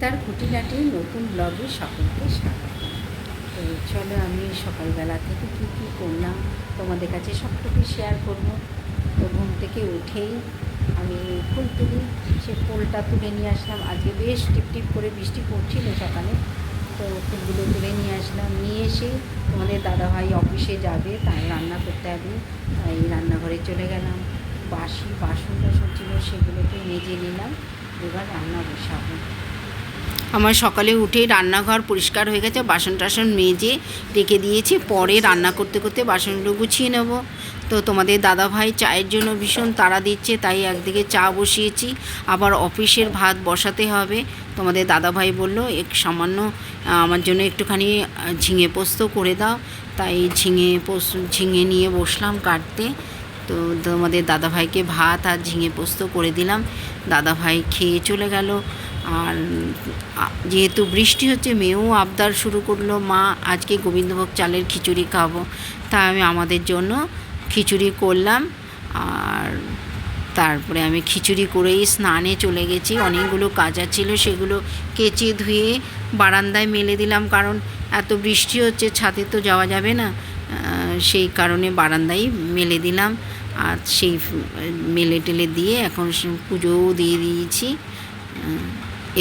তার খুঁটিনাটি নতুন ব্লগে সকলকে স্বাগত। তো চলো আমি সকালবেলা থেকে কী কী করলাম তোমাদের কাছে সবটুকু শেয়ার করব। তো ঘুম থেকে উঠেই আমি ফুল তুলি, সে ফুলটা তুলে নিয়ে আসলাম। আজকে বেশ টিপটিপ করে বৃষ্টি পড়ছিল সকালে, তো ফুলগুলো তুলে নিয়ে আসলাম। নিয়ে এসে তোমাদের দাদাভাই অফিসে যাবে, তাই রান্না করতে হবে, তাই রান্নাঘরে চলে গেলাম। বাসি বাসন টাসন ছিল সেগুলোকে মেজে নিলাম, এবার রান্না বসাবো। আমার সকালে উঠেই রান্নাঘর পরিষ্কার হয়ে গেছে, বাসন টাসন মেজে রেখে দিয়েছি, পরে রান্না করতে করতে বাসনগুলো গুছিয়ে নেব। তো তোমাদের দাদাভাই চায়ের জন্য ভীষণ তাড়া দিচ্ছে, তাই একদিকে চা বসিয়েছি, আবার অফিসের ভাত বসাতে হবে। তোমাদের দাদাভাই বলল সামান্য আমার জন্য একটুখানি ঝিঙে পোস্ত করে দাও, তাই ঝিঙে নিয়ে বসলাম কাটতে। তো তোমাদের দাদাভাইকে ভাত আর ঝিঙে পোস্ত করে দিলাম, দাদাভাই খেয়ে চলে গেল। আর যেহেতু বৃষ্টি হচ্ছে, মেয়েও আবদার শুরু করলো, মা আজকে গোবিন্দভোগ চালের খিচুড়ি খাবো, তাই আমি আমাদের জন্য খিচুড়ি করলাম। আর তারপরে আমি খিচুড়ি করেই স্নানে চলে গেছি। অনেকগুলো কাজা ছিল, সেগুলো কেচে ধুয়ে বারান্দায় মেলে দিলাম, কারণ এত বৃষ্টি হচ্ছে, ছাদে তো যাওয়া যাবে না, সেই কারণে বারান্দায় মেলে দিলাম। আর সেই মেলে টেলে দিয়ে এখন পুজোও দিয়ে দিয়েছি।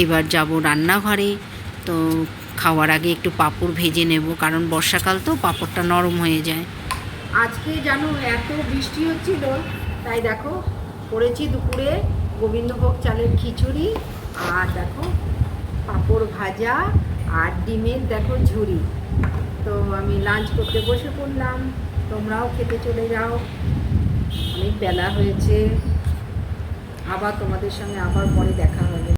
এবার যাব রান্নাঘরে। তো খাওয়ার আগে একটু পাঁপড় ভেজে নেব, কারণ বর্ষাকাল তো পাঁপড়টা নরম হয়ে যায়। আজকে জানো এত বৃষ্টি হচ্ছিল, তাই দেখো করেছি দুপুরে গোবিন্দভোগ চালের খিচুড়ি, আর দেখো পাঁপড় ভাজা আর ডিমের দেখো ঝুড়ি। তো আমি লাঞ্চ করতে বসে পড়লাম, তোমরাও খেতে চলে যাও, অনেক বেলা হয়েছে। আবার তোমাদের সঙ্গে আবার পরে দেখা হবে।